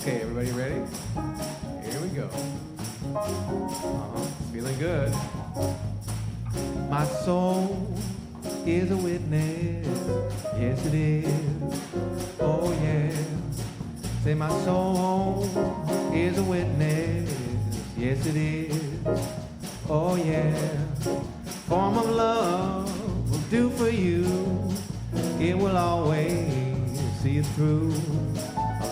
Okay, everybody ready? Here we go. Feeling good. My soul is a witness. Yes, it is. Oh, yeah. Say my soul is a witness. Yes, it is. Oh, yeah. Form of love will do for you. It will always see it through.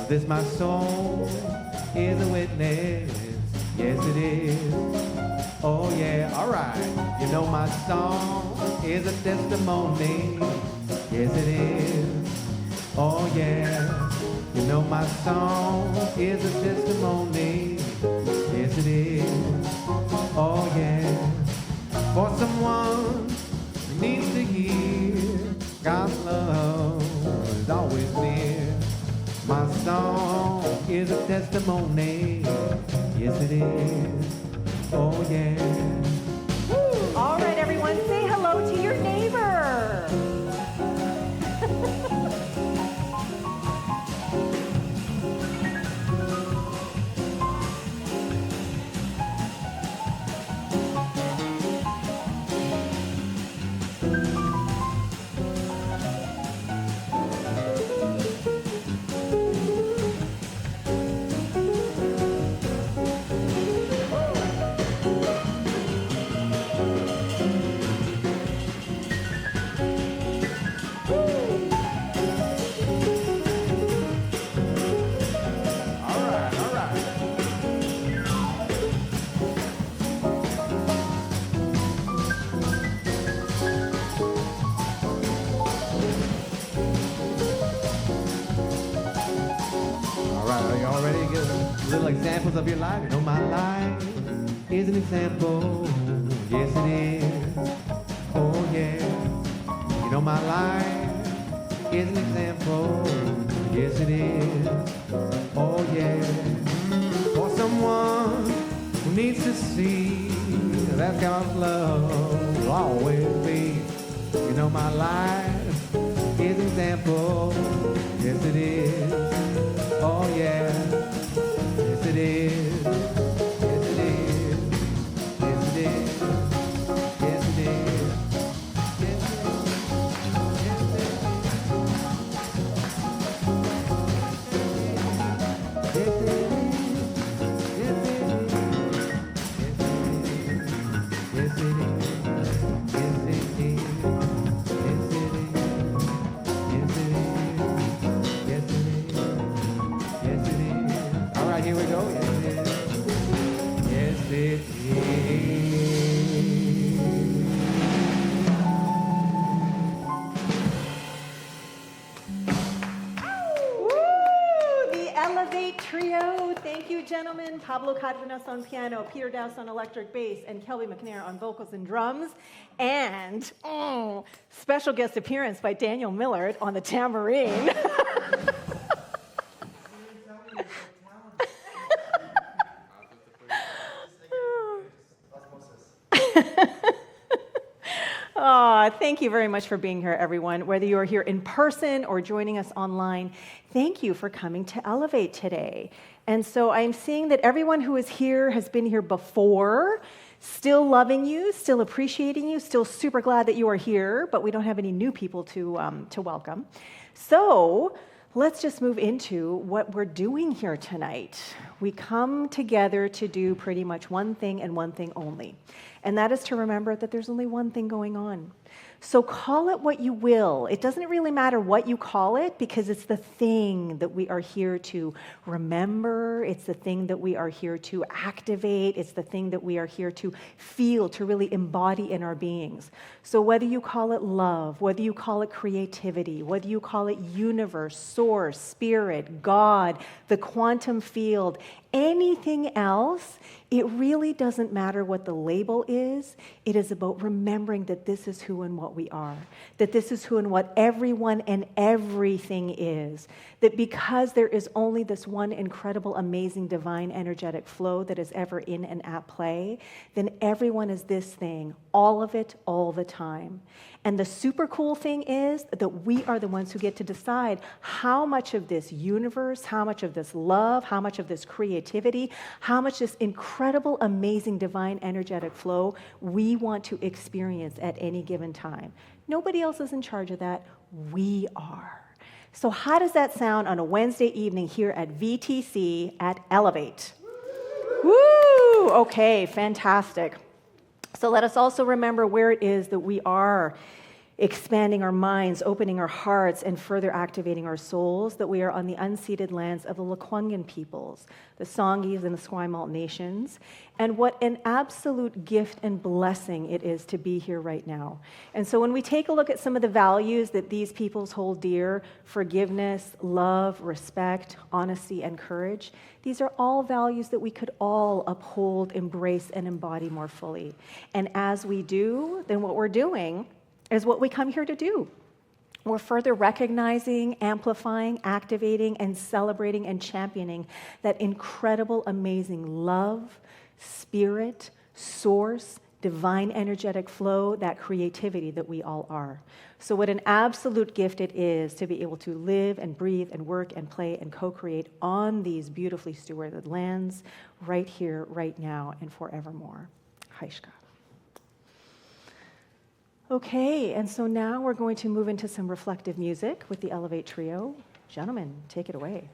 This my soul is a witness. Yes, it is. Oh, yeah. All right. You know my song is a testimony. Yes, it is. Oh, yeah. You know my song is a testimony. Yes, it is. Oh, yeah. For someone who needs to hear God's love is always near. My song is a testimony. Yes, it is. Oh, yeah. Woo. All right, everyone, say hello to your neighbor. Little examples of your life. You know my life is an example. Yes, it is. Oh, yeah. You know my life is an example. Yes, it is. Oh, yeah. For someone who needs to see that God's love will always be. You know my life is an example. Yes, it is. Oh, yeah. Yes, it is. Yes, it is. Yes, it is. Yes, it is. Yes, it Here we go. Yes, it is. Yes, it Woo! The Elevate Trio. Thank you, gentlemen. Pablo Cardenas on piano, Peter Dowse on electric bass, and Kelby MacNayr on vocals and drums. And special guest appearance by Daniel Millard on the tambourine. Oh, thank you very much for being here, everyone. Whether you are here in person or joining us online, thank you for coming to Elevate today. And so I'm seeing that everyone who is here has been here before, still loving you, still appreciating you, still super glad that you are here, but we don't have any new people to welcome. So let's just move into what we're doing here tonight. We come together to do pretty much one thing and one thing only. And that is to remember that there's only one thing going on. So call it what you will. It doesn't really matter what you call it because it's the thing that we are here to remember. It's the thing that we are here to activate. It's the thing that we are here to feel, to really embody in our beings. So whether you call it love, whether you call it creativity, whether you call it universe, source, spirit, God, the quantum field, anything else, it really doesn't matter what the label is. It is about remembering that this is who and what what we are, that this is who and what everyone and everything is, that because there is only this one incredible, amazing, divine, energetic flow that is ever in and at play, then everyone is this thing, all of it, all the time. And the super cool thing is that we are the ones who get to decide how much of this universe, how much of this love, how much of this creativity, how much this incredible, amazing, divine, energetic flow we want to experience at any given time. Nobody else is in charge of that. We are. So how does that sound on a Wednesday evening here at VTC at Elevate? Woo! Okay, fantastic. So let us also remember where it is that we are expanding our minds, opening our hearts, and further activating our souls, that we are on the unceded lands of the Lekwungen peoples, the Songhees and the Esquimalt nations, and what an absolute gift and blessing it is to be here right now. And so when we take a look at some of the values that these peoples hold dear, forgiveness, love, respect, honesty, and courage, these are all values that we could all uphold, embrace, and embody more fully. And as we do, then what we're doing is what we come here to do. We're further recognizing, amplifying, activating, and celebrating and championing that incredible, amazing love, spirit, source, divine energetic flow, that creativity that we all are. So what an absolute gift it is to be able to live and breathe and work and play and co-create on these beautifully stewarded lands right here, right now, and forevermore. Haishka. Okay, and so now we're going to move into some reflective music with the Elevate Trio. Gentlemen, take it away.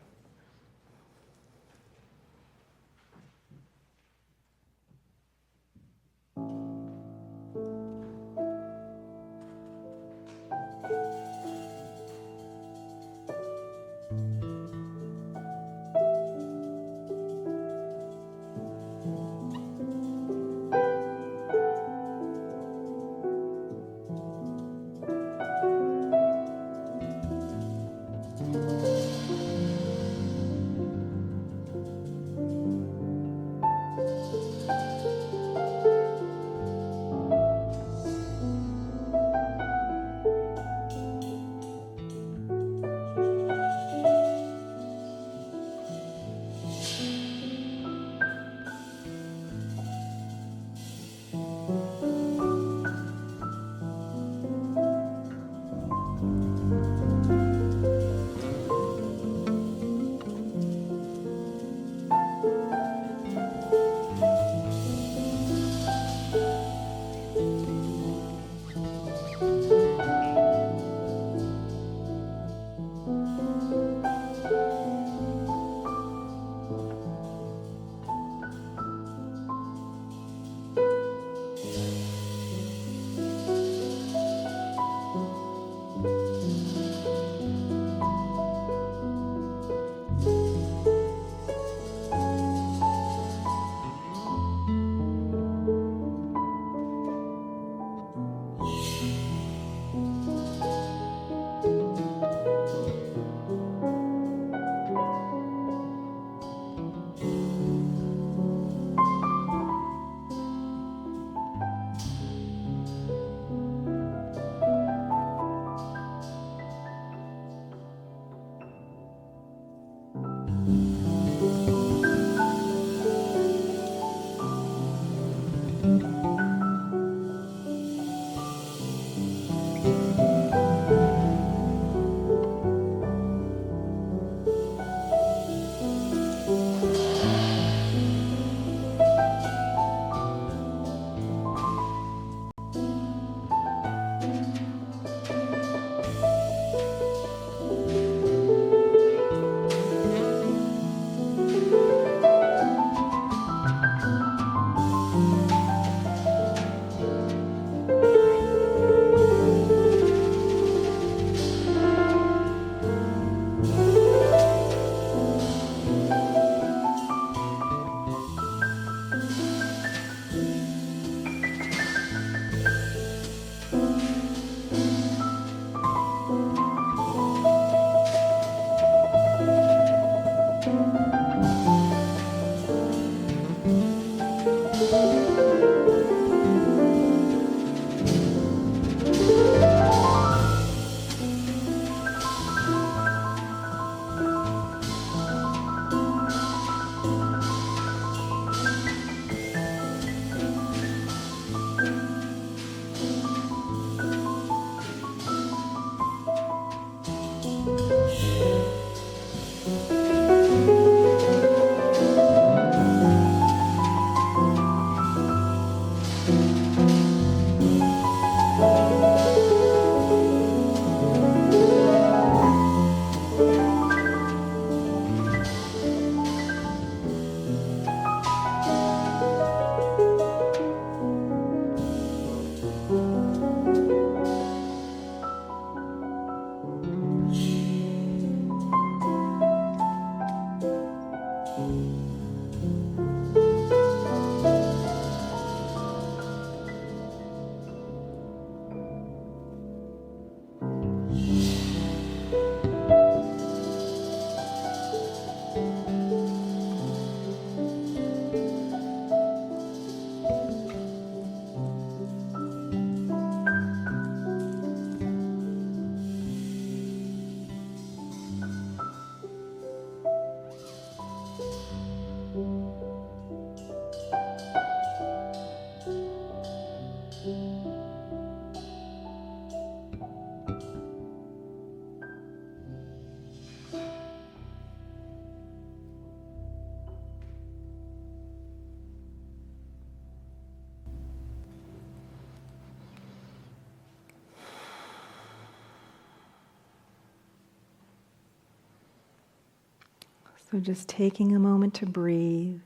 So just taking a moment to breathe,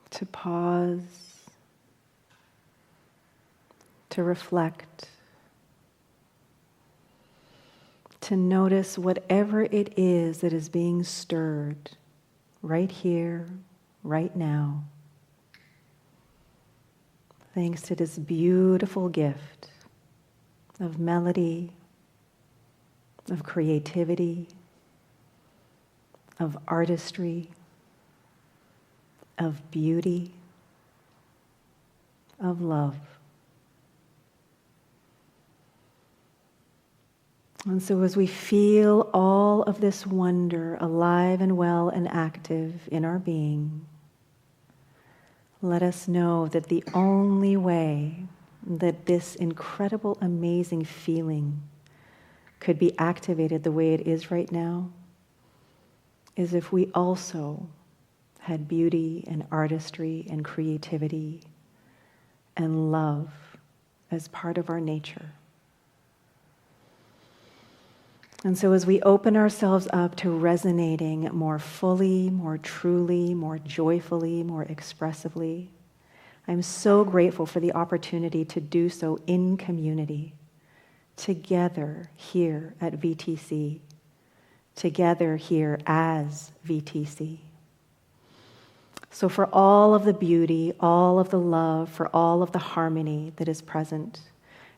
to pause, to reflect, to notice whatever it is that is being stirred right here, right now, thanks to this beautiful gift of melody, of creativity, of artistry, of beauty, of love. And so as we feel all of this wonder alive and well and active in our being, let us know that the only way that this incredible, amazing feeling could be activated the way it is right now is if we also had beauty and artistry and creativity and love as part of our nature. And so as we open ourselves up to resonating more fully, more truly, more joyfully, more expressively, I'm so grateful for the opportunity to do so in community, together here at VTC, together here as VTC. So for all of the beauty, all of the love, for all of the harmony that is present,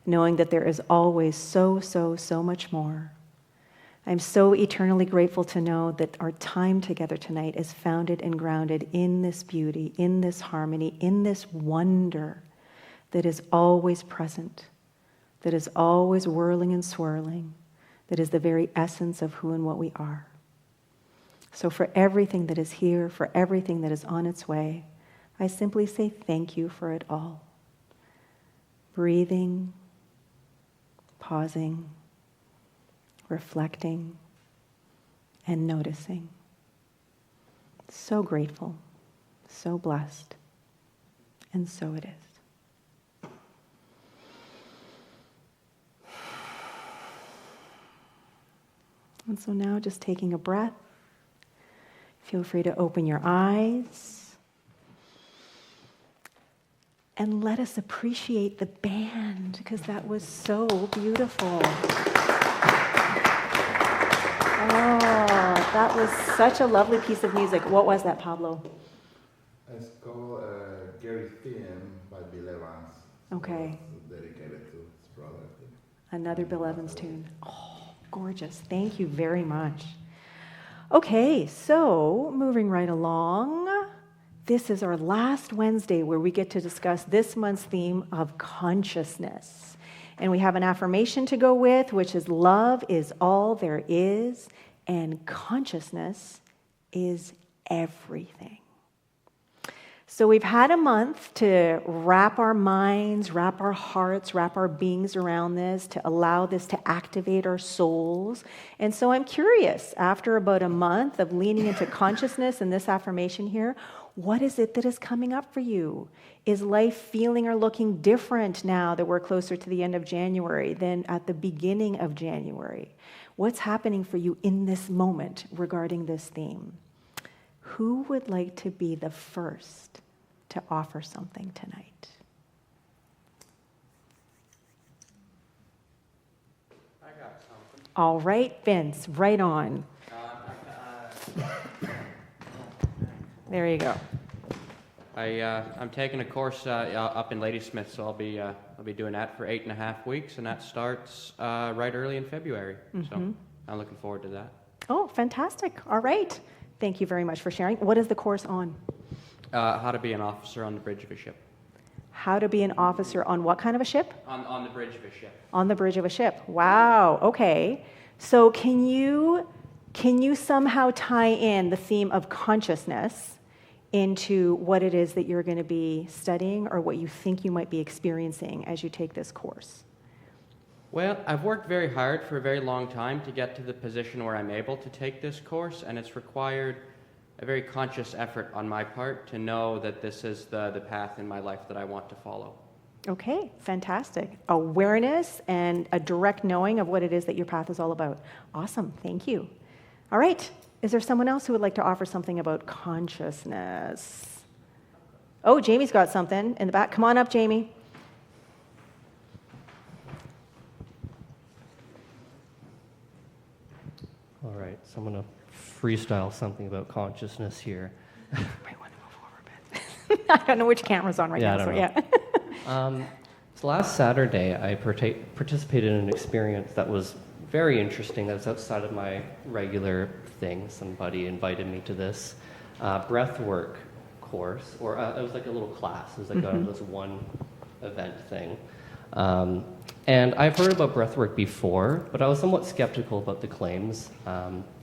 knowing that there is always so much more, I'm so eternally grateful to know that our time together tonight is founded and grounded in this beauty, in this harmony, in this wonder that is always present, that is always whirling and swirling, that is the very essence of who and what we are. So for everything that is here, for everything that is on its way, I simply say thank you for it all. Breathing, pausing, reflecting, and noticing. So grateful, so blessed, and so it is. And so now just taking a breath, feel free to open your eyes and let us appreciate the band because that was so beautiful. Oh, that was such a lovely piece of music. What was that, Pablo? It's called Gary Thiem by Bill Evans. Okay. So it's dedicated to his brother. Another Bill Evans tune. Oh, gorgeous. Thank you very much. Okay, so moving right along. This is our last Wednesday where we get to discuss this month's theme of consciousness. And we have an affirmation to go with, which is love is all there is, and consciousness is everything. So we've had a month to wrap our minds, wrap our hearts, wrap our beings around this, to allow this to activate our souls. And so I'm curious, after about a month of leaning into consciousness and this affirmation here, what is it that is coming up for you? Is life feeling or looking different now that we're closer to the end of January than at the beginning of January? What's happening for you in this moment regarding this theme? Who would like to be the first to offer something tonight? I got something. All right, Vince, right on. There you go. I'm taking a course up in Ladysmith, so I'll be doing that for 8.5 weeks, and that starts right early in February. So I'm looking forward to that. Oh, fantastic. All right. Thank you very much for sharing. What is the course on? How to be an officer on the bridge of a ship. How to be an officer on what kind of a ship? On the bridge of a ship. On the bridge of a ship. Wow. Okay. So can you somehow tie in the theme of consciousness into what it is that you're going to be studying or what you think you might be experiencing as you take this course? Well, I've worked very hard for a very long time to get to the position where I'm able to take this course, and it's required a very conscious effort on my part to know that this is the path in my life that I want to follow. Okay, fantastic. Awareness and a direct knowing of what it is that your path is all about. Awesome, thank you. All right, is there someone else who would like to offer something about consciousness? Oh, Jamie's got something in the back. Come on up, Jamie. All right, so I'm going to freestyle something about consciousness here. Might want to move over a bit. I don't know which camera's on right now. I don't know. So last Saturday, I participated in an experience that was very interesting. That was outside of my regular thing. Somebody invited me to this breathwork course, or it was like a little class. It was like this one event thing. And I've heard about breathwork before, but I was somewhat skeptical about the claims.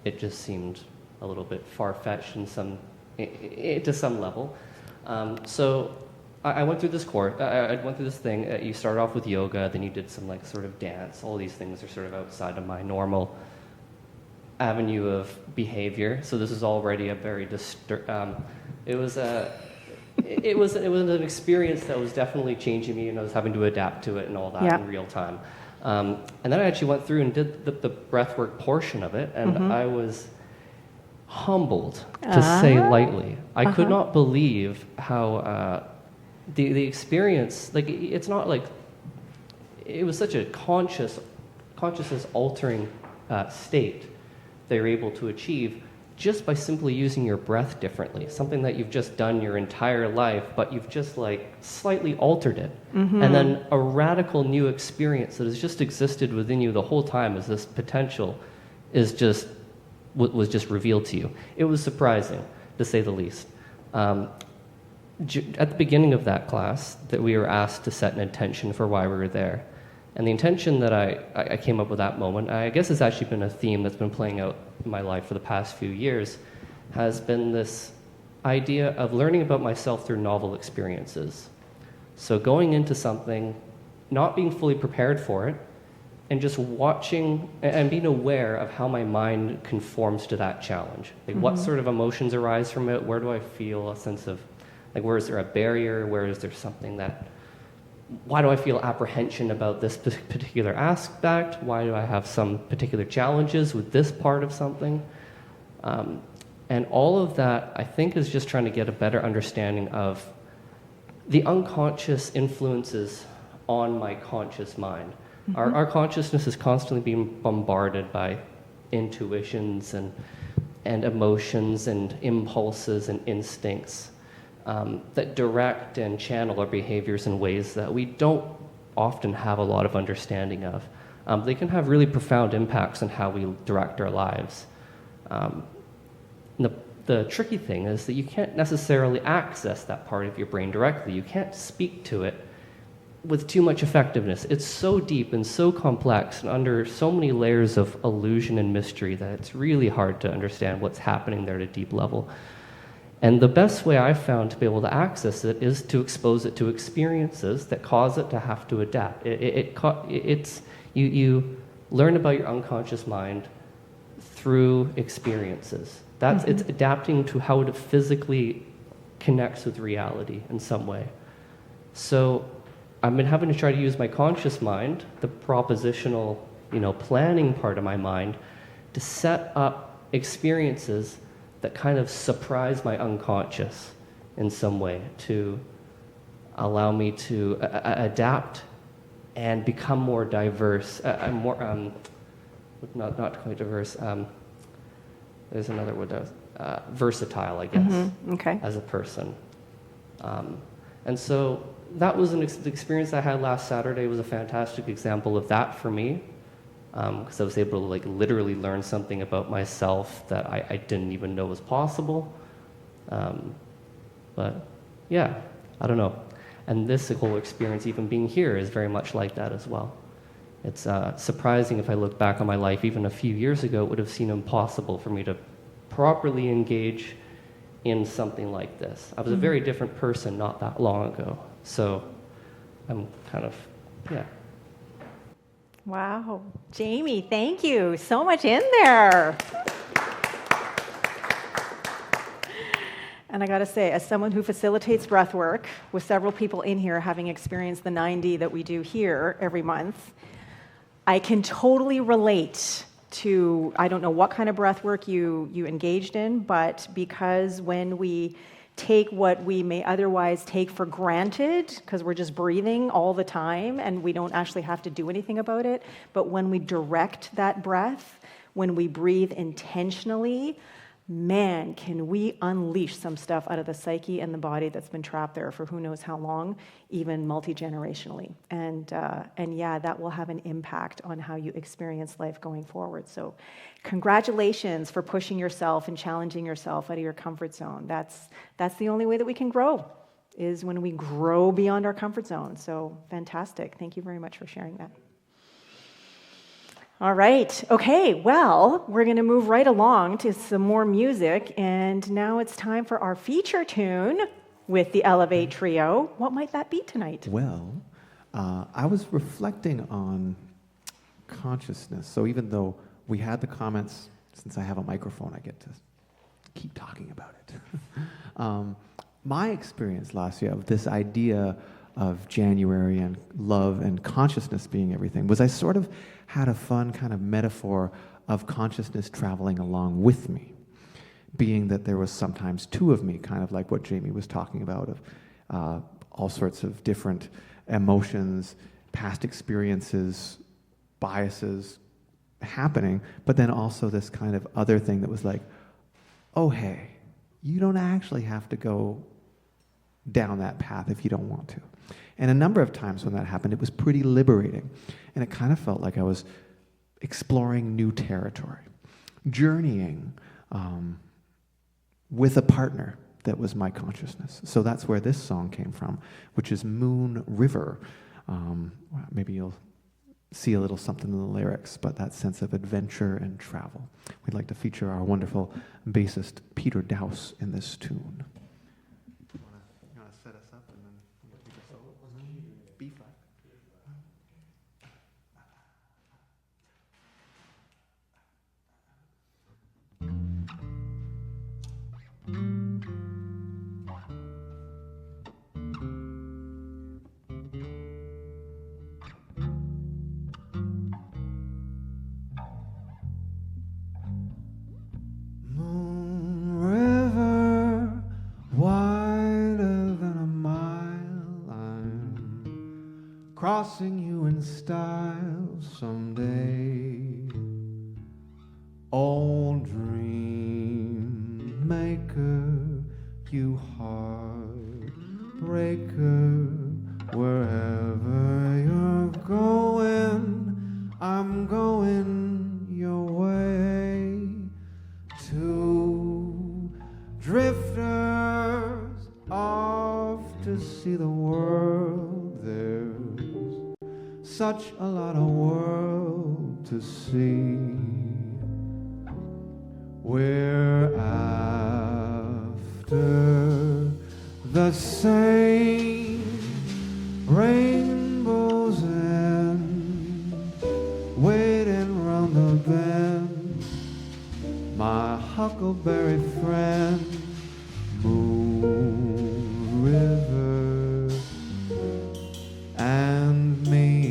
It just seemed a little bit far-fetched to some level. So I went through this course. I went through this thing. You start off with yoga, then you did some like sort of dance. All these things are sort of outside of my normal avenue of behavior. So this is already a very it was an experience that was definitely changing me, and I was having to adapt to it and all that in real time. And then I actually went through and did the breathwork portion of it, and I was humbled, to say lightly. I could not believe how the experience, like, it's not like, it was such a consciousness altering state they were able to achieve just by simply using your breath differently, something that you've just done your entire life, but you've just like slightly altered it. And then a radical new experience that has just existed within you the whole time as this potential was just revealed to you. It was surprising, to say the least. At the beginning of that class, that we were asked to set an intention for why we were there. And the intention that I came up with that moment, I guess has actually been a theme that's been playing out in my life for the past few years, has been this idea of learning about myself through novel experiences. So going into something, not being fully prepared for it, and just watching and being aware of how my mind conforms to that challenge. Like what sort of emotions arise from it? Where do I feel a sense of, like, where is there a barrier? Where is there something that, why do I feel apprehension about this particular aspect? Why do I have some particular challenges with this part of something? And all of that, I think, is just trying to get a better understanding of the unconscious influences on my conscious mind. Our consciousness is constantly being bombarded by intuitions and emotions and impulses and instincts that direct and channel our behaviors in ways that we don't often have a lot of understanding of. They can have really profound impacts on how we direct our lives. The tricky thing is that you can't necessarily access that part of your brain directly. You can't speak to it with too much effectiveness. It's so deep and so complex and under so many layers of illusion and mystery that it's really hard to understand what's happening there at a deep level. And the best way I've found to be able to access it is to expose it to experiences that cause it to have to adapt. You learn about your unconscious mind through experiences. It's adapting to how it physically connects with reality in some way. So I've been having to try to use my conscious mind, the propositional, planning part of my mind, to set up experiences that kind of surprise my unconscious in some way, to allow me to adapt and become more diverse, not quite diverse, there's another word, versatile, I guess, Okay. as a person. And so that was the experience I had last Saturday was a fantastic example of that for me, because I was able to like literally learn something about myself that I didn't even know was possible. But yeah, I don't know. And this whole experience, even being here, is very much like that as well. It's surprising if I look back on my life, even a few years ago, it would have seemed impossible for me to properly engage in something like this. I was a very different person not that long ago. So I'm kind of, yeah. Wow. Jamie, thank you. So much in there. And I got to say, as someone who facilitates breath work with several people in here having experienced the 9D that we do here every month, I can totally relate to, I don't know what kind of breath work you engaged in, but because when we take what we may otherwise take for granted, because we're just breathing all the time and we don't actually have to do anything about it, but when we direct that breath, when we breathe intentionally, man, can we unleash some stuff out of the psyche and the body that's been trapped there for who knows how long, even multi-generationally. And yeah, that will have an impact on how you experience life going forward. So congratulations for pushing yourself and challenging yourself out of your comfort zone. That's the only way that we can grow, is when we grow beyond our comfort zone. So fantastic. Thank you very much for sharing that. All right. Okay. Well, we're going to move right along to some more music. And now it's time for our feature tune with the Elevate Trio. What might that be tonight? Well, I was reflecting on consciousness. So even though we had the comments, since I have a microphone, I get to keep talking about it. My experience last year of this idea of January and love and consciousness being everything was I sort of had a fun kind of metaphor of consciousness traveling along with me, being that there was sometimes two of me, kind of like what Jamie was talking about, of all sorts of different emotions, past experiences, biases happening, but then also this kind of other thing that was like, oh, hey, you don't actually have to go down that path if you don't want to. And a number of times when that happened, it was pretty liberating. And it kind of felt like I was exploring new territory, journeying with a partner that was my consciousness. So that's where this song came from, which is Moon River. Maybe you'll see a little something in the lyrics, but that sense of adventure and travel. We'd like to feature our wonderful bassist, Peter Dowse, in this tune. You want to set us up and then we'll take a solo? B flat. Moon River, wider than a mile, I'm crossing you in style someday. Old dream maker, you heartbreaker, wherever you're going, I'm going your way. Two drifters off to see the world. There's such a lot of world to see. We're after the same rainbow's end, waiting round the bend, my huckleberry friend, Moon River and me.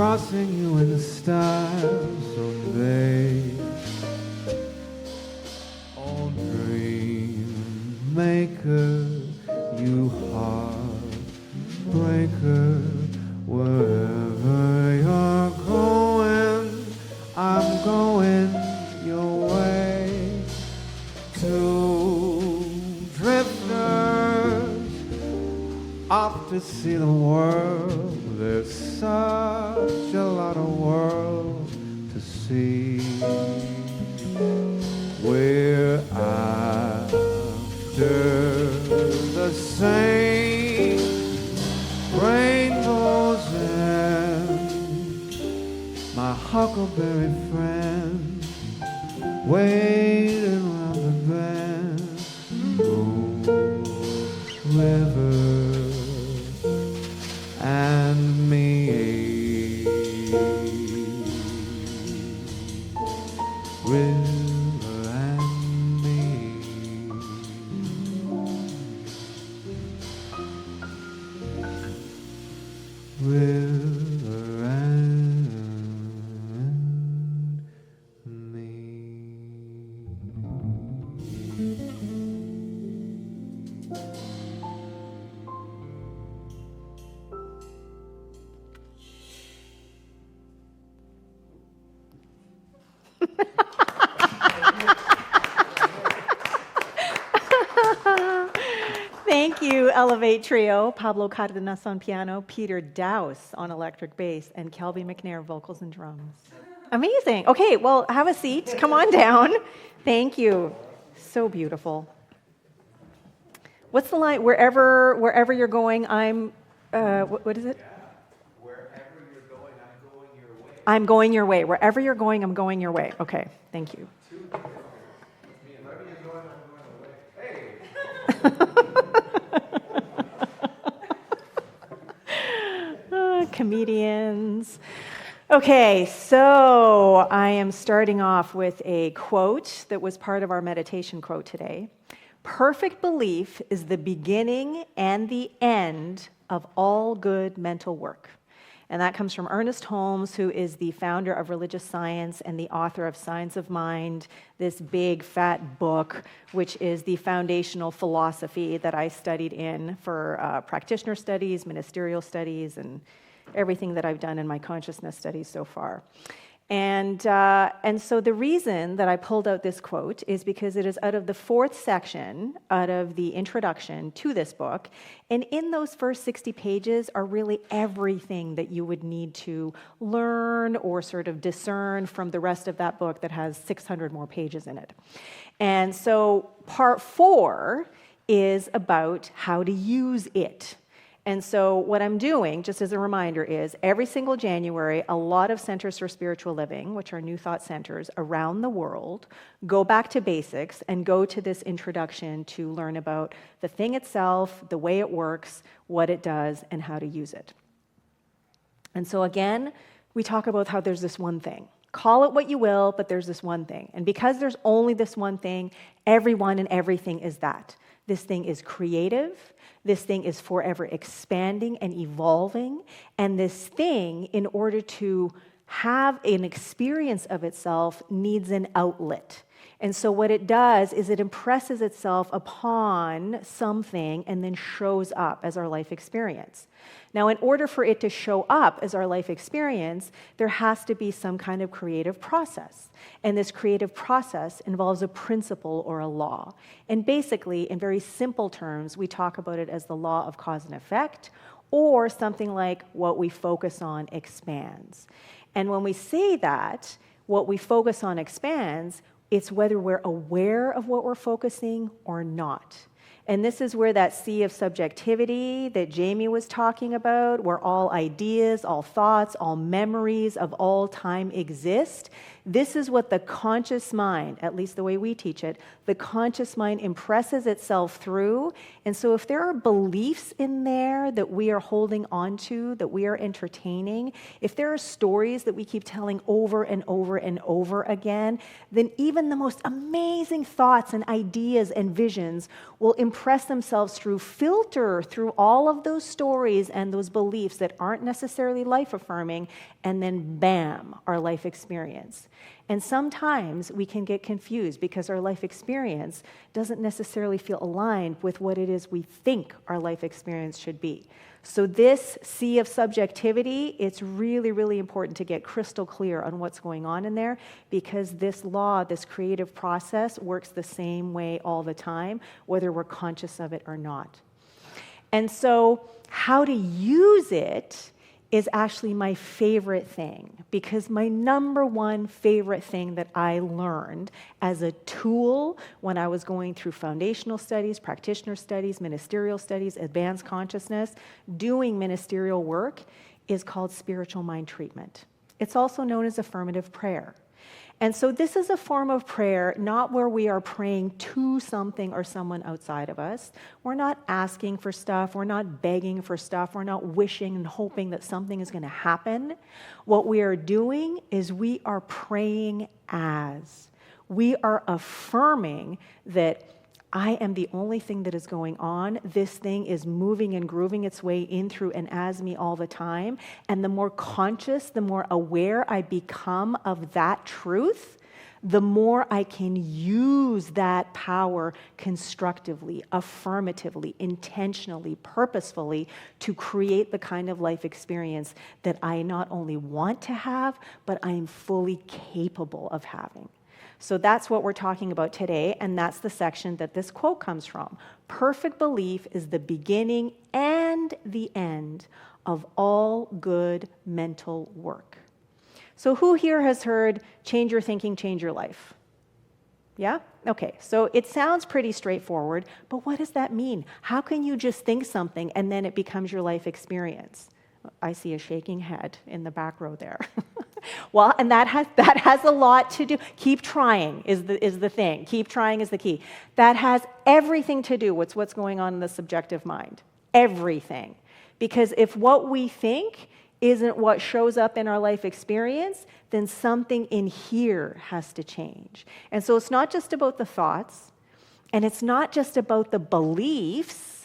crossing you in style someday. Oh, dream maker, you heartbreaker, wherever you're going, I'm going your way. Two drifters off to see the world. There's such a lot of world to see. We're after the same rainbows and my huckleberry friend waiting round the bend. Moon, river, and me. River and me. River and me. Thank you, Elevate Trio, Pablo Cardenas on piano, Peter Dowse on electric bass, and Kelby MacNayr vocals and drums. Amazing. Okay, well, have a seat. Come on down. Thank you. So beautiful. What's the line? Wherever you're going, I'm. What is it? Wherever you're going, I'm going your way. I'm going your way. Wherever you're going, I'm going your way. Okay, thank you. Wherever you're going, I'm going away. Hey! Comedians. Okay, so I am starting off with a quote that was part of our meditation quote today. Perfect belief is the beginning and the end of all good mental work. And that comes from Ernest Holmes, who is the founder of Religious Science and the author of Science of Mind, this big, fat book, which is the foundational philosophy that I studied in for practitioner studies, ministerial studies, and everything that I've done in my consciousness studies so far. And so the reason that I pulled out this quote is because it is out of the fourth section, out of the introduction to this book. And in those first 60 pages are really everything that you would need to learn or sort of discern from the rest of that book that has 600 more pages in it. And so part 4 is about how to use it. And so what I'm doing, just as a reminder, is every single January, a lot of centers for spiritual living, which are New Thought centers around the world, go back to basics and go to this introduction to learn about the thing itself, the way it works, what it does, and how to use it. And so again, we talk about how there's this one thing. Call it what you will, but there's this one thing. And because there's only this one thing, everyone and everything is that. This thing is creative. This thing is forever expanding and evolving. And this thing, in order to have an experience of itself, needs an outlet. And so what it does is it impresses itself upon something and then shows up as our life experience. Now, in order for it to show up as our life experience, there has to be some kind of creative process. And this creative process involves a principle or a law. And basically, in very simple terms, we talk about it as the law of cause and effect, or something like what we focus on expands. And when we say that, what we focus on expands, it's whether we're aware of what we're focusing or not. And this is where that sea of subjectivity that Jamie was talking about, where all ideas, all thoughts, all memories of all time exist. This is what the conscious mind, at least the way we teach it, the conscious mind impresses itself through. And so if there are beliefs in there that we are holding on to, that we are entertaining, if there are stories that we keep telling over and over and over again, then even the most amazing thoughts and ideas and visions will impress press themselves through, filter through all of those stories and those beliefs that aren't necessarily life-affirming, and then bam, our life experience. And sometimes we can get confused because our life experience doesn't necessarily feel aligned with what it is we think our life experience should be. So this sea of subjectivity, it's really, really important to get crystal clear on what's going on in there, because this law, this creative process, works the same way all the time, whether we're conscious of it or not. And so how to use it is actually my favorite thing, because my number one favorite thing that I learned as a tool when I was going through foundational studies, practitioner studies, ministerial studies, advanced consciousness, doing ministerial work, is called spiritual mind treatment. It's also known as affirmative prayer. And so this is a form of prayer, not where we are praying to something or someone outside of us. We're not asking for stuff. We're not begging for stuff. We're not wishing and hoping that something is going to happen. What we are doing is we are praying as. We are affirming that I am the only thing that is going on. This thing is moving and grooving its way in through and as me all the time. And the more conscious, the more aware I become of that truth, the more I can use that power constructively, affirmatively, intentionally, purposefully to create the kind of life experience that I not only want to have, but I am fully capable of having. So that's what we're talking about today, and that's the section that this quote comes from. Perfect belief is the beginning and the end of all good mental work. So who here has heard, change your thinking, change your life? Yeah? Okay, so it sounds pretty straightforward, but what does that mean? How can you just think something and then it becomes your life experience? I see a shaking head in the back row there. Well, and that has a lot to do. Keep trying is the thing. Keep trying is the key. That has everything to do with what's going on in the subjective mind. Everything. Because if what we think isn't what shows up in our life experience, then something in here has to change. And so it's not just about the thoughts, and it's not just about the beliefs.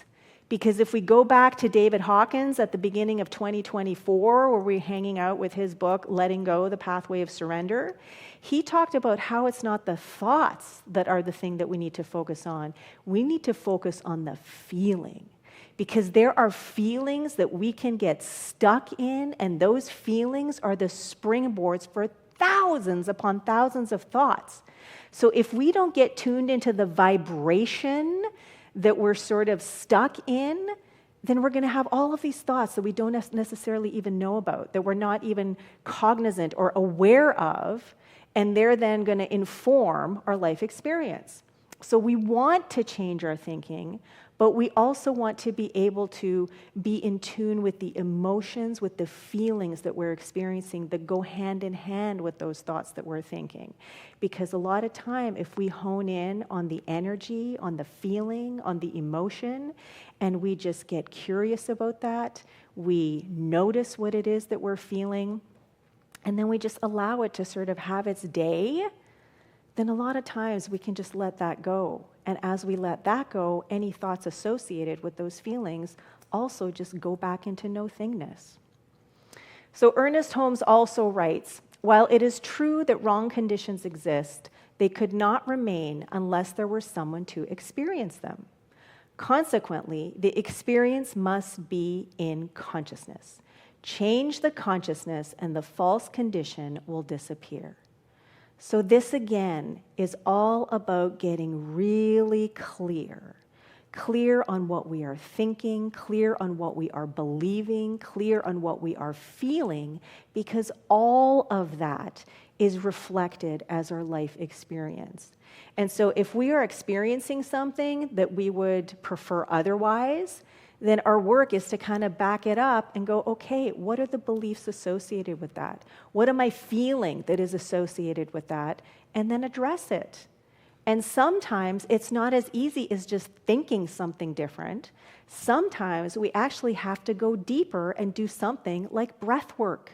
Because if we go back to David Hawkins at the beginning of 2024, where we're hanging out with his book, Letting Go, The Pathway of Surrender, he talked about how it's not the thoughts that are the thing that we need to focus on. We need to focus on the feeling. Because there are feelings that we can get stuck in, and those feelings are the springboards for thousands upon thousands of thoughts. So if we don't get tuned into the vibration that we're sort of stuck in, then we're going to have all of these thoughts that we don't necessarily even know about, that we're not even cognizant or aware of, and they're then going to inform our life experience. So we want to change our thinking, but we also want to be able to be in tune with the emotions, with the feelings that we're experiencing that go hand in hand with those thoughts that we're thinking. Because a lot of time, if we hone in on the energy, on the feeling, on the emotion, and we just get curious about that, we notice what it is that we're feeling, and then we just allow it to sort of have its day, then a lot of times we can just let that go. And as we let that go, any thoughts associated with those feelings also just go back into no-thingness. So Ernest Holmes also writes, while it is true that wrong conditions exist, they could not remain unless there were someone to experience them. Consequently, the experience must be in consciousness. Change the consciousness and the false condition will disappear. So this again is all about getting really clear on what we are thinking, clear on what we are believing, clear on what we are feeling, because all of that is reflected as our life experience. And so if we are experiencing something that we would prefer otherwise, then our work is to kind of back it up and go, okay, what are the beliefs associated with that? What am I feeling that is associated with that? And then address it. And sometimes it's not as easy as just thinking something different. Sometimes we actually have to go deeper and do something like breath work.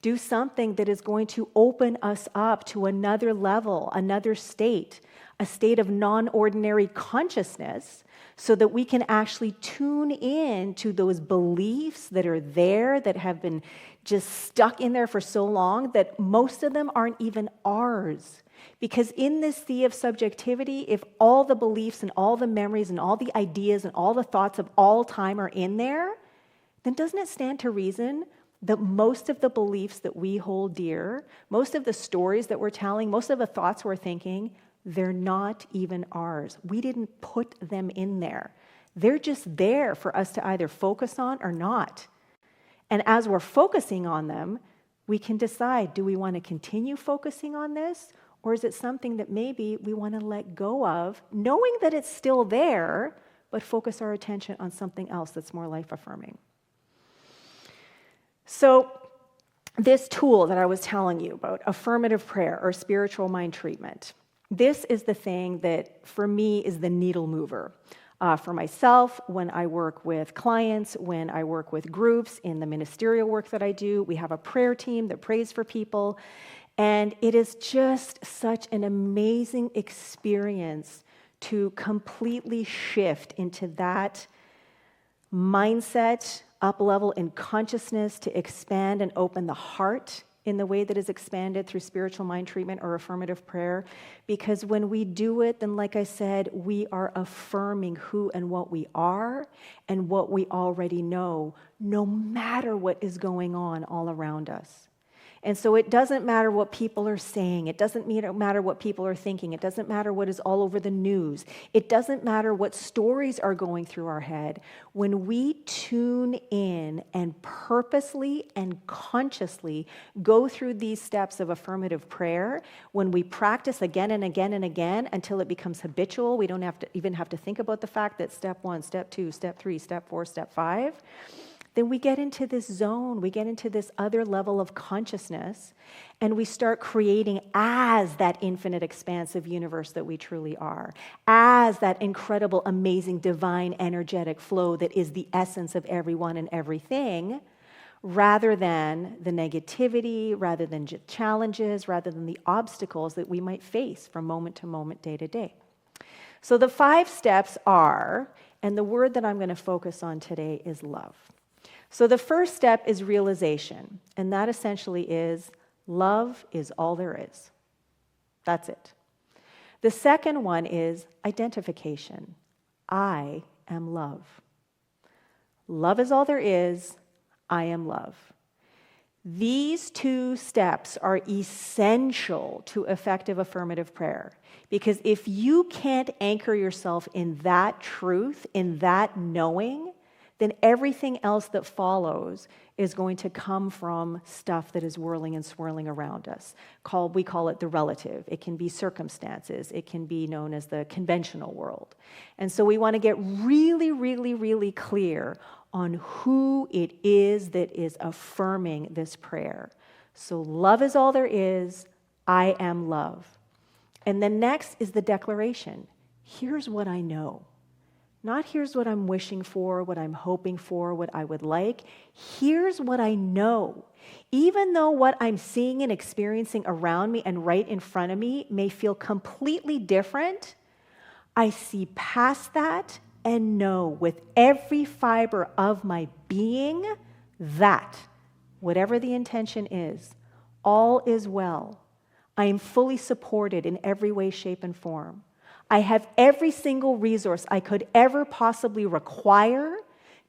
Do something that is going to open us up to another level, another state, a state of non-ordinary consciousness so that we can actually tune in to those beliefs that are there, that have been just stuck in there for so long that most of them aren't even ours. Because in this sea of subjectivity, if all the beliefs and all the memories and all the ideas and all the thoughts of all time are in there, then doesn't it stand to reason that most of the beliefs that we hold dear, most of the stories that we're telling, most of the thoughts we're thinking, they're not even ours. We didn't put them in there. They're just there for us to either focus on or not. And as we're focusing on them, we can decide, do we want to continue focusing on this? Or is it something that maybe we want to let go of, knowing that it's still there, but focus our attention on something else that's more life-affirming? So this tool that I was telling you about, affirmative prayer or spiritual mind treatment, this is the thing that, for me, is the needle mover. For myself, when I work with clients, when I work with groups, in the ministerial work that I do, we have a prayer team that prays for people. And it is just such an amazing experience to completely shift into that mindset, up level in consciousness, to expand and open the heart in the way that is expanded through spiritual mind treatment or affirmative prayer. Because when we do it, then like I said, we are affirming who and what we are and what we already know, no matter what is going on all around us. And so it doesn't matter what people are saying. It doesn't matter what people are thinking. It doesn't matter what is all over the news. It doesn't matter what stories are going through our head. When we tune in and purposely and consciously go through these steps of affirmative prayer, when we practice again and again and again until it becomes habitual, we don't even have to think about the fact that step 1, step 2, step 3, step 4, step 5, then we get into this zone, we get into this other level of consciousness, and we start creating as that infinite expansive universe that we truly are, as that incredible, amazing, divine, energetic flow that is the essence of everyone and everything, rather than the negativity, rather than challenges, rather than the obstacles that we might face from moment to moment, day to day. So the 5 steps are, and the word that I'm going to focus on today is love. So the first step is realization, and that essentially is love is all there is. That's it. The second one is identification. I am love. Love is all there is. I am love. These 2 steps are essential to effective affirmative prayer, because if you can't anchor yourself in that truth, in that knowing, then everything else that follows is going to come from stuff that is whirling and swirling around us. We call it the relative. It can be circumstances. It can be known as the conventional world. And so we want to get really, really, really clear on who it is that is affirming this prayer. So love is all there is. I am love. And then next is the declaration. Here's what I know. Not here's what I'm wishing for, what I'm hoping for, what I would like. Here's what I know. Even though what I'm seeing and experiencing around me and right in front of me may feel completely different, I see past that and know with every fiber of my being that, whatever the intention is, all is well. I am fully supported in every way, shape, and form. I have every single resource I could ever possibly require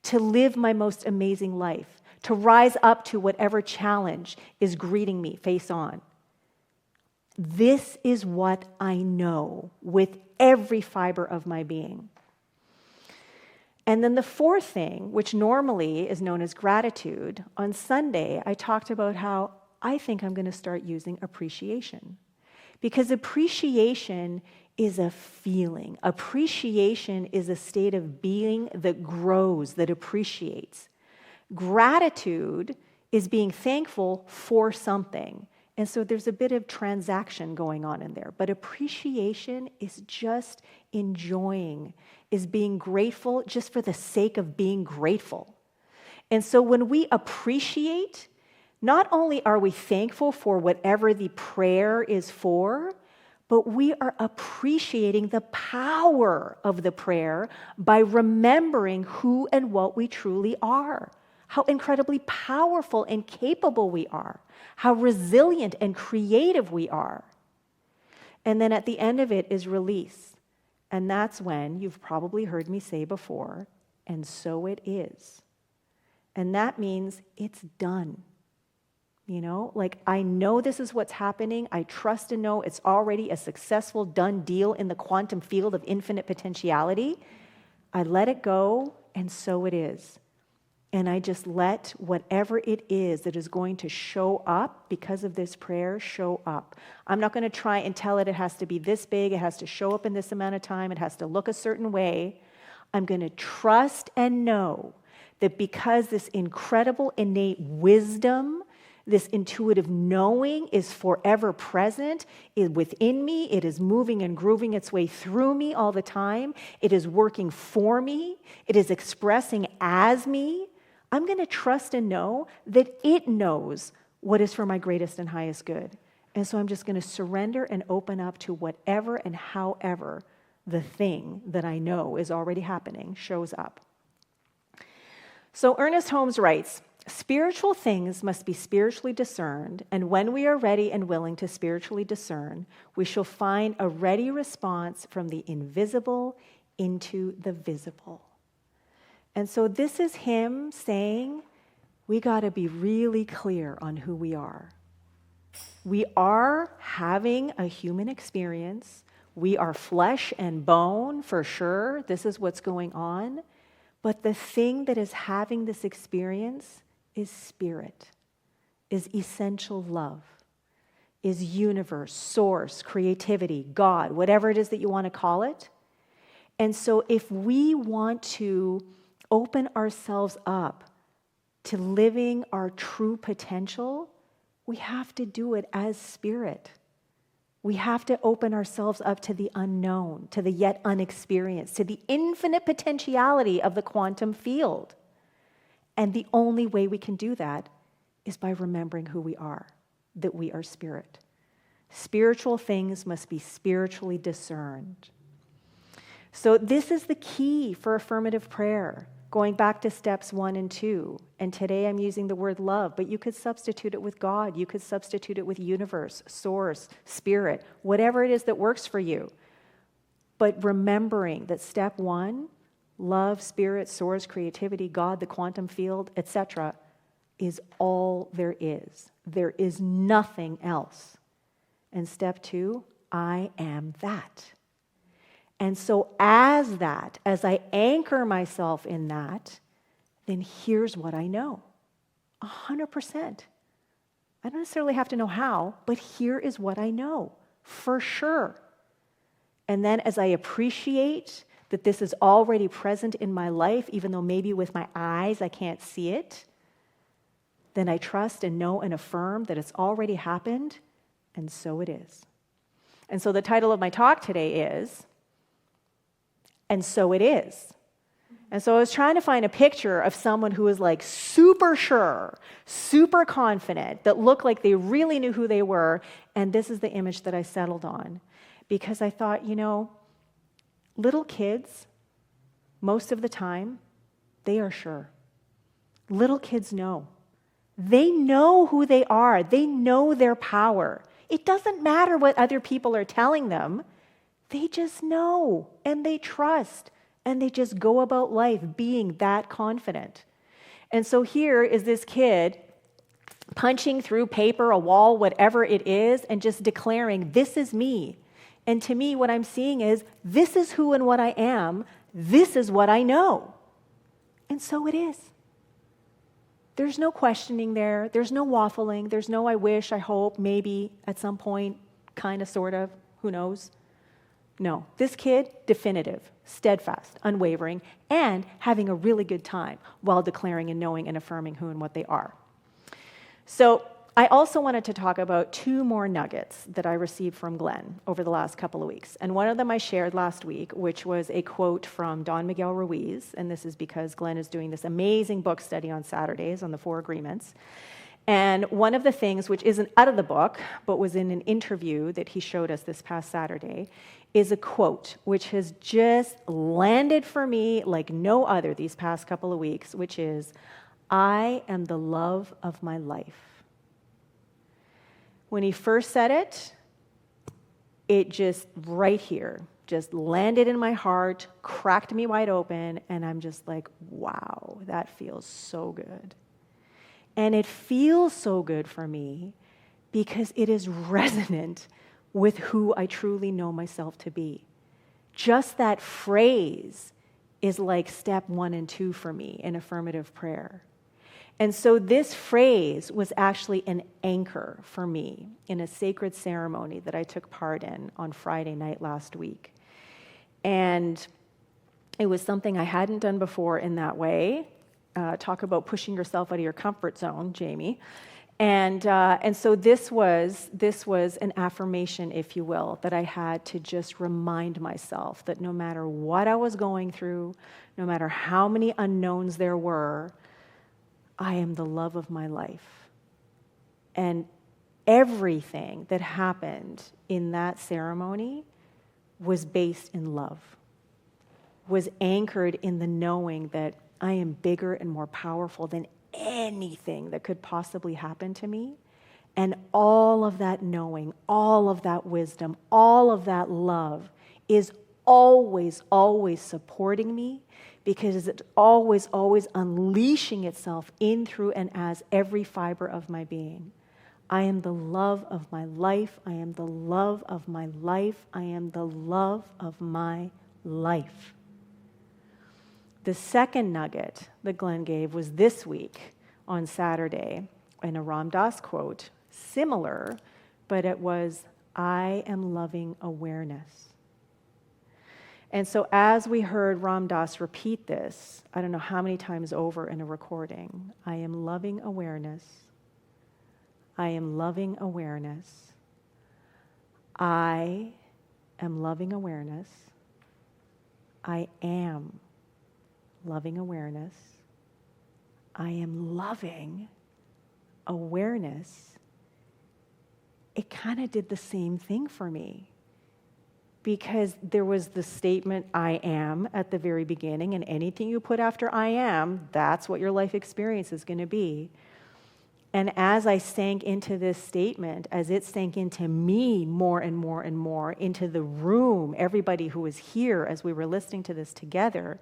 to live my most amazing life, to rise up to whatever challenge is greeting me face on. This is what I know with every fiber of my being. And then the 4th thing, which normally is known as gratitude, on Sunday I talked about how I think I'm going to start using appreciation. Because appreciation is a feeling. Appreciation is a state of being that grows, that appreciates. Gratitude is being thankful for something. And so there's a bit of transaction going on in there. But appreciation is just enjoying, is being grateful just for the sake of being grateful. And so when we appreciate, not only are we thankful for whatever the prayer is for, but we are appreciating the power of the prayer by remembering who and what we truly are, how incredibly powerful and capable we are, how resilient and creative we are. And then at the end of it is release. And that's when, you've probably heard me say before, and so it is. And that means it's done. You know, like I know this is what's happening. I trust and know it's already a successful, done deal in the quantum field of infinite potentiality. I let it go, and so it is. And I just let whatever it is that is going to show up because of this prayer show up. I'm not going to try and tell it has to be this big, it has to show up in this amount of time, it has to look a certain way. I'm going to trust and know that because this incredible innate wisdom, this intuitive knowing is forever present within me. It is moving and grooving its way through me all the time. It is working for me. It is expressing as me. I'm going to trust and know that it knows what is for my greatest and highest good. And so I'm just going to surrender and open up to whatever and however the thing that I know is already happening shows up. So Ernest Holmes writes, spiritual things must be spiritually discerned, and when we are ready and willing to spiritually discern, we shall find a ready response from the invisible into the visible. And so this is him saying, we got to be really clear on who we are. We are having a human experience. We are flesh and bone for sure. This is what's going on. But the thing that is having this experience is spirit, is essential love, is universe, source, creativity, God, whatever it is that you want to call it. And so if we want to open ourselves up to living our true potential, we have to do it as spirit. We have to open ourselves up to the unknown, to the yet unexperienced, to the infinite potentiality of the quantum field. And the only way we can do that is by remembering who we are, that we are spirit. Spiritual things must be spiritually discerned. So this is the key for affirmative prayer, going back to steps 1 and 2. And today I'm using the word love, but you could substitute it with God. You could substitute it with universe, source, spirit, whatever it is that works for you. But remembering that step 1, love, spirit, source, creativity, God, the quantum field, etc., is all there is. There is nothing else. And step 2, I am that. And so as I anchor myself in that, then here's what I know. 100%. I don't necessarily have to know how, but here is what I know, for sure. And then as I appreciate that this is already present in my life, even though maybe with my eyes I can't see it, then I trust and know and affirm that it's already happened, and so it is. And so the title of my talk today is, and so it is. And so I was trying to find a picture of someone who was like super sure, super confident, that looked like they really knew who they were, and this is the image that I settled on. Because I thought, little kids, most of the time, they are sure. Little kids know. They know who they are. They know their power. It doesn't matter what other people are telling them. They just know, and they trust, and they just go about life being that confident. And so here is this kid punching through paper, a wall, whatever it is, and just declaring, this is me. And to me, what I'm seeing is, this is who and what I am. This is what I know. And so it is. There's no questioning there. There's no waffling. There's no I wish, I hope, maybe, at some point, kind of, sort of, who knows. No, this kid, definitive, steadfast, unwavering, and having a really good time while declaring and knowing and affirming who and what they are. So I also wanted to talk about 2 more nuggets that I received from Glenn over the last couple of weeks. And one of them I shared last week, which was a quote from Don Miguel Ruiz, and this is because Glenn is doing this amazing book study on Saturdays on the 4 agreements. And one of the things, which isn't out of the book, but was in an interview that he showed us this past Saturday, is a quote which has just landed for me like no other these past couple of weeks, which is, "I am the love of my life." When he first said it, it just right here, just landed in my heart, cracked me wide open, and I'm just like, wow, that feels so good. And it feels so good for me because it is resonant with who I truly know myself to be. Just that phrase is like step 1 and 2 for me in affirmative prayer. And so this phrase was actually an anchor for me in a sacred ceremony that I took part in on Friday night last week. And it was something I hadn't done before in that way. Talk about pushing yourself out of your comfort zone, Jamie. And so this was an affirmation, if you will, that I had to just remind myself that no matter what I was going through, no matter how many unknowns there were, I am the love of my life. And everything that happened in that ceremony was based in love, was anchored in the knowing that I am bigger and more powerful than anything that could possibly happen to me. And all of that knowing, all of that wisdom, all of that love is always, always supporting me, because it's always, always unleashing itself in, through, and as every fiber of my being. I am the love of my life. I am the love of my life. I am the love of my life. The second nugget that Glenn gave was this week on Saturday in a Ram Dass quote, similar, but it was, "I am loving awareness." And so as we heard Ram Dass repeat this, I don't know how many times over in a recording, I am loving awareness. I am loving awareness. I am loving awareness. I am loving awareness. I am loving awareness. It kind of did the same thing for me, because there was the statement, "I am," at the very beginning, and anything you put after "I am," that's what your life experience is going to be. And as I sank into this statement, as it sank into me more and more and more, into the room, everybody who was here as we were listening to this together,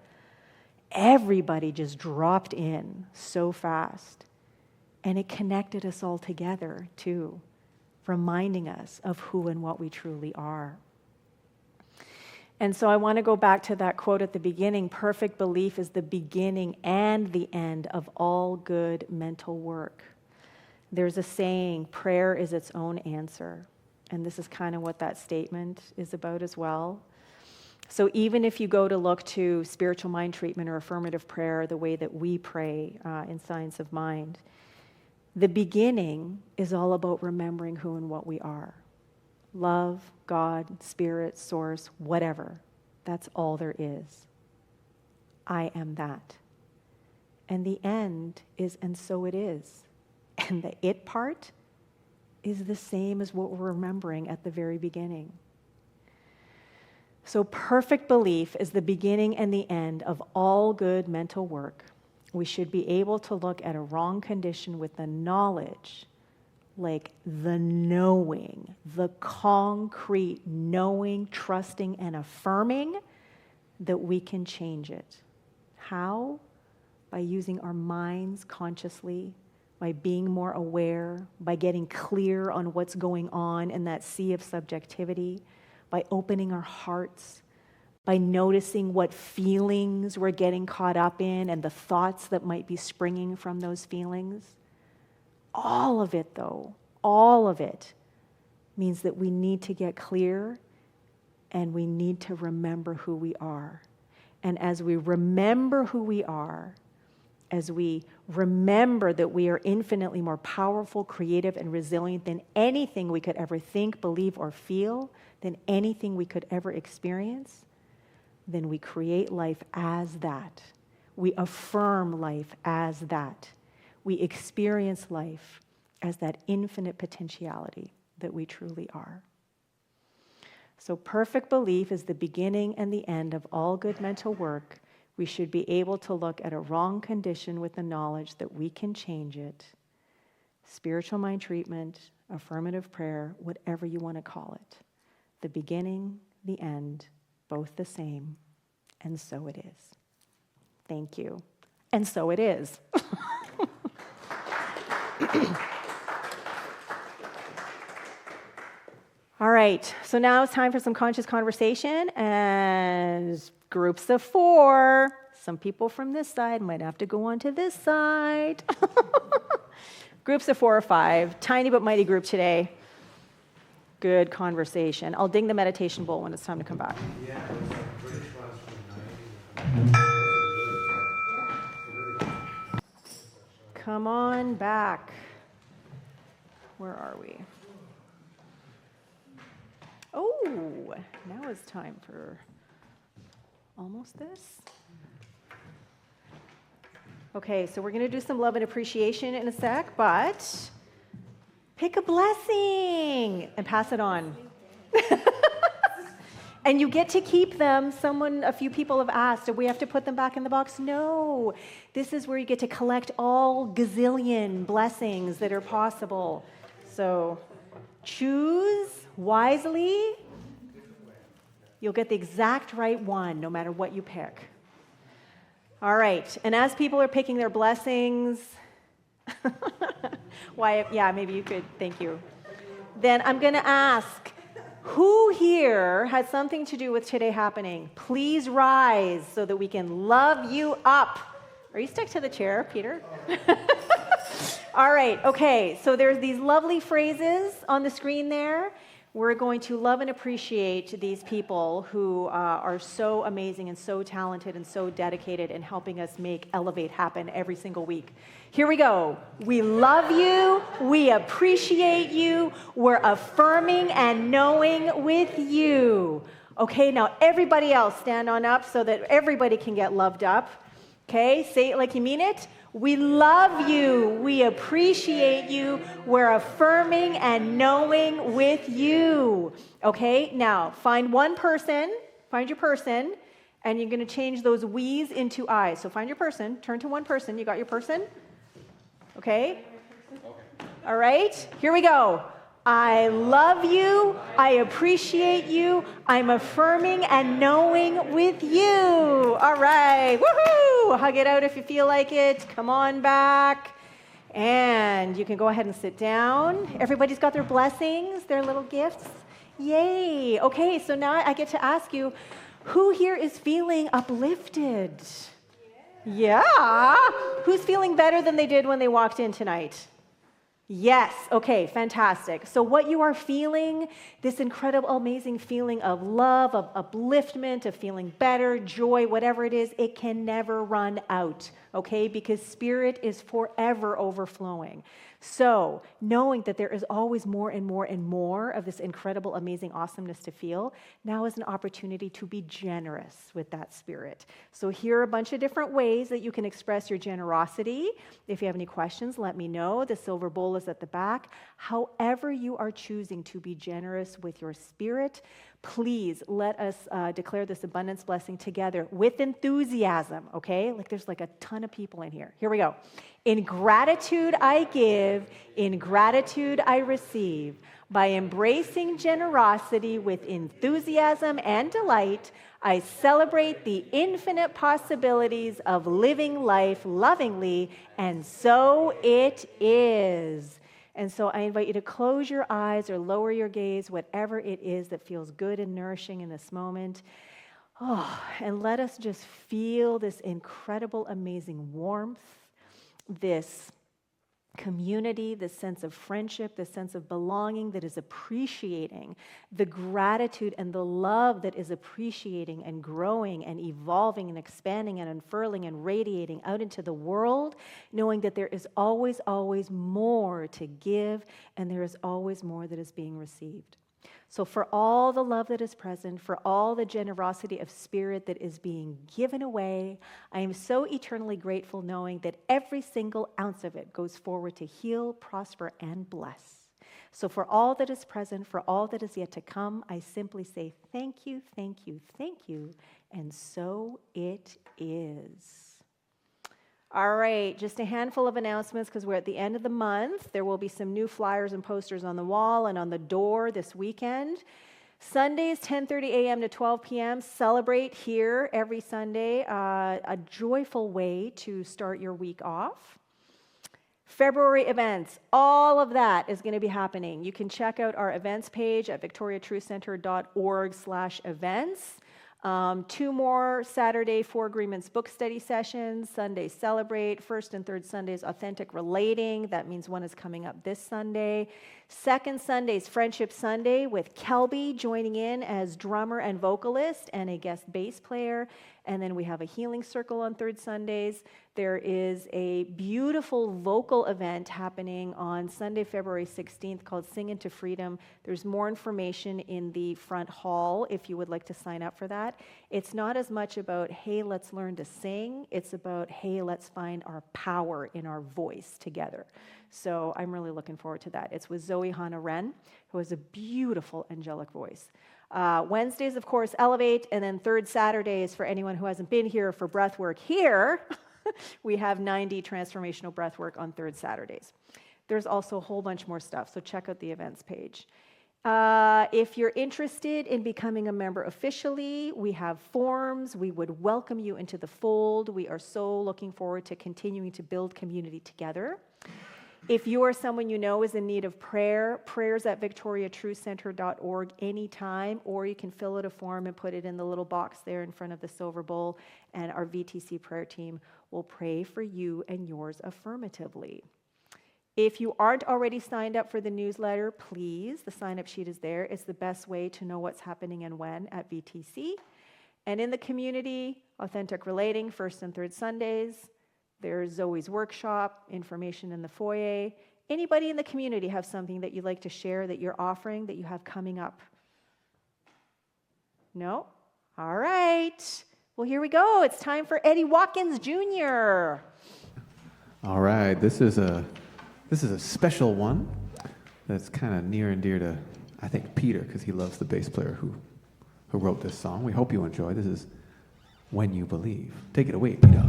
everybody just dropped in so fast. And it connected us all together, too, reminding us of who and what we truly are. And so I want to go back to that quote at the beginning, "Perfect belief is the beginning and the end of all good mental work." There's a saying, prayer is its own answer. And this is kind of what that statement is about as well. So even if you go to look to spiritual mind treatment or affirmative prayer, the way that we pray in Science of Mind, the beginning is all about remembering who and what we are. Love, God, spirit, source, whatever. That's all there is. I am that. And the end is, and so it is. And the it part is the same as what we're remembering at the very beginning. So perfect belief is the beginning and the end of all good mental work. We should be able to look at a wrong condition with the knowledge, like the knowing, the concrete knowing, trusting, and affirming that we can change it. How? By using our minds consciously, by being more aware, by getting clear on what's going on in that sea of subjectivity, by opening our hearts, by noticing what feelings we're getting caught up in and the thoughts that might be springing from those feelings. All of it, though, all of it means that we need to get clear and we need to remember who we are. And as we remember who we are, as we remember that we are infinitely more powerful, creative, and resilient than anything we could ever think, believe, or feel, than anything we could ever experience, then we create life as that. We affirm life as that. We experience life as that infinite potentiality that we truly are. So perfect belief is the beginning and the end of all good mental work. We should be able to look at a wrong condition with the knowledge that we can change it. Spiritual mind treatment, affirmative prayer, whatever you want to call it. The beginning, the end, both the same. And so it is. Thank you. And so it is. All right, so now it's time for some conscious conversation, and groups of 4. Some people from this side might have to go on to this side. Groups of 4 or 5, tiny but mighty group today. Good conversation. I'll ding the meditation bowl when it's time to come back. Yeah, it was like British class from 90. Come on back. Where are we? Oh, now it's time for almost this. Okay, so we're going to do some love and appreciation in a sec, but pick a blessing and pass it on. And you get to keep them. A few people have asked, do we have to put them back in the box? No. This is where you get to collect all gazillion blessings that are possible. So choose wisely. You'll get the exact right one, no matter what you pick. All right, and as people are picking their blessings, maybe you could, thank you. Then I'm going to ask, who here had something to do with today happening? Please rise so that we can love you up. Are you stuck to the chair, Peter? All right, okay, so there's these lovely phrases on the screen there. We're going to love and appreciate these people who are so amazing and so talented and so dedicated in helping us make Elevate happen every single week. Here we go. We love you. We appreciate you. We're affirming and knowing with you. Okay, now everybody else stand on up so that everybody can get loved up. Okay, say it like you mean it. We love you. We appreciate you. We're affirming and knowing with you. Okay, now find your person, and you're going to change those we's into I's. So find your person, turn to one person. You got your person? Okay? All right, here we go. I love you. I appreciate you. I'm affirming and knowing with you. All right. Woohoo! Hug it out if you feel like it. Come on back. And you can go ahead and sit down. Everybody's got their blessings, their little gifts. Yay. Okay, so now I get to ask you, who here is feeling uplifted? Yeah. Who's feeling better than they did when they walked in tonight? Yes. Okay, fantastic. So what you are feeling, this incredible, amazing feeling of love, of upliftment, of feeling better, joy, whatever it is, it can never run out, okay? Because spirit is forever overflowing. So knowing that there is always more and more and more of this incredible, amazing awesomeness to feel, now is an opportunity to be generous with that spirit. So here are a bunch of different ways that you can express your generosity. If you have any questions, let me know. The silver bowl is at the back. However you are choosing to be generous with your spirit, please let us declare this abundance blessing together with enthusiasm, okay? Like there's like a ton of people in here. Here we go. In gratitude I give, in gratitude I receive. By embracing generosity with enthusiasm and delight, I celebrate the infinite possibilities of living life lovingly, and so it is. And so I invite you to close your eyes or lower your gaze, whatever it is that feels good and nourishing in this moment. Oh, and let us just feel this incredible, amazing warmth, this community, this sense of friendship, this sense of belonging that is appreciating the gratitude and the love that is appreciating and growing and evolving and expanding and unfurling and radiating out into the world, knowing that there is always, always more to give and there is always more that is being received. So for all the love that is present, for all the generosity of spirit that is being given away, I am so eternally grateful knowing that every single ounce of it goes forward to heal, prosper, and bless. So for all that is present, for all that is yet to come, I simply say thank you, thank you, thank you, and so it is. All right, just a handful of announcements because we're at the end of the month. There will be some new flyers and posters on the wall and on the door this weekend. Sundays, 10:30 a.m. to 12 p.m. Celebrate here every Sunday, a joyful way to start your week off. February events, all of that is going to be happening. You can check out our events page at victoriatruthcenter.org/events. 2 more Saturday 4 Agreements book study sessions. Sunday Celebrate. First and third Sundays Authentic Relating. That means one is coming up this Sunday. Second Sunday's Friendship Sunday with Kelby joining in as drummer and vocalist and a guest bass player. And then we have a healing circle on third Sundays. There is a beautiful vocal event happening on Sunday, February 16th called Sing Into Freedom. There's more information in the front hall if you would like to sign up for that. It's not as much about, hey, let's learn to sing. It's about, hey, let's find our power in our voice together. So I'm really looking forward to that. It's with Zoe Hana-Ren, who has a beautiful angelic voice. Wednesdays, of course, Elevate, and then third Saturdays, for anyone who hasn't been here for breath work here, we have 90 transformational breath work on third Saturdays. There's also a whole bunch more stuff, so check out the events page. If you're interested in becoming a member officially, we have forms. We would welcome you into the fold. We are so looking forward to continuing to build community together. If you or someone you know is in need of prayer, prayers at victoriatruthcenter.org anytime, or you can fill out a form and put it in the little box there in front of the silver bowl, and our VTC prayer team will pray for you and yours affirmatively. If you aren't already signed up for the newsletter, please, the sign-up sheet is there. It's the best way to know what's happening and when at VTC. And in the community, Authentic Relating, first and third Sundays. There's Zoe's workshop, information in the foyer. Anybody in the community have something that you'd like to share that you're offering, that you have coming up? No? All right. Well, here we go. It's time for Eddie Watkins Jr. All right, this is a special one that's kind of near and dear to, I think, Peter, because he loves the bass player who wrote this song. We hope you enjoy. This is When You Believe. Take it away, Peter.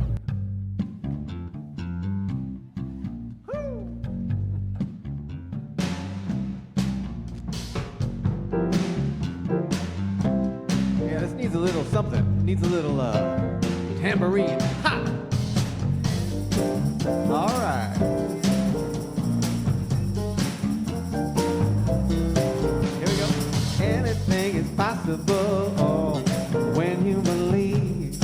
Yeah, this needs a little something. It needs a little tambourine. Ha! All right. Here we go. Anything is possible when you believe.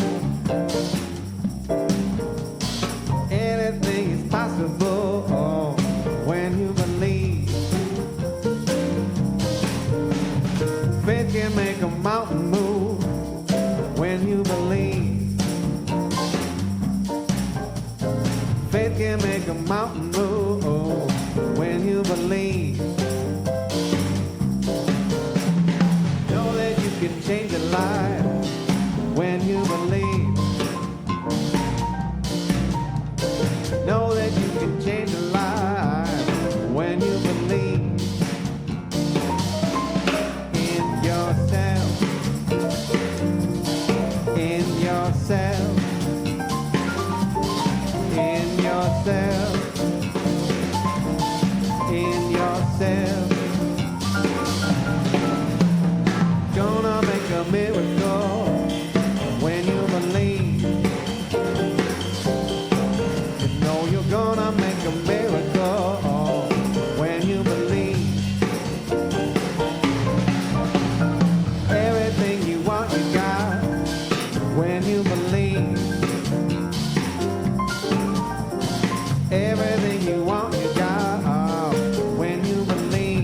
Anything is possible when you believe. Faith can make a mountain move when you believe. Faith can make a mountain move when you believe. Know that you can change a life when you believe. Know that you can change a life when you believe in yourself, in yourself, in yourself, in yourself. Gonna make a miracle when you believe. You know you're gonna make a miracle when you believe. Everything you want you got when you believe. Everything you want you got when you believe.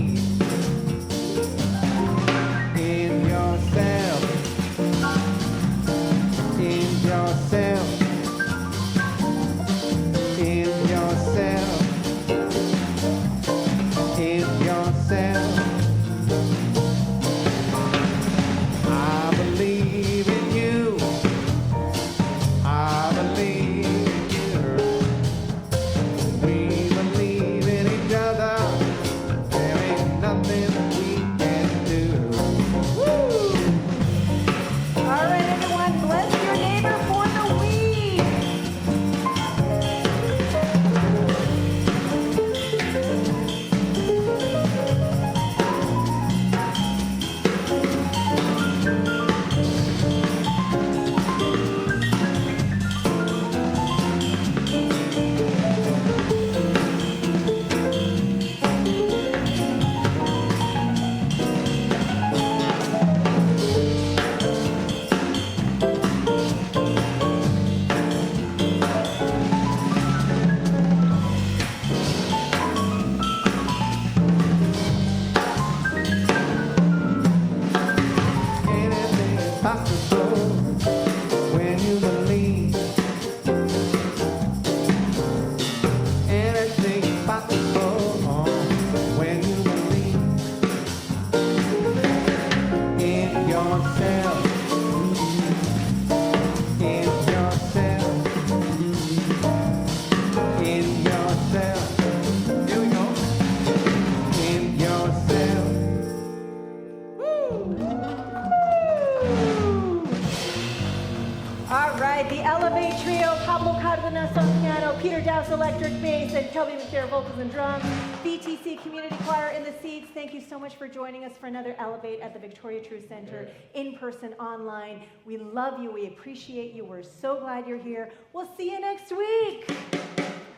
Cardenas on piano, Peter Dowse electric bass, and Kelby MacNayr vocals and drums. BTC Community Choir in the seats. Thank you so much for joining us for another Elevate at the Victoria True Center, in person, online. We love you. We appreciate you. We're so glad you're here. We'll see you next week.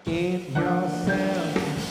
In yourself.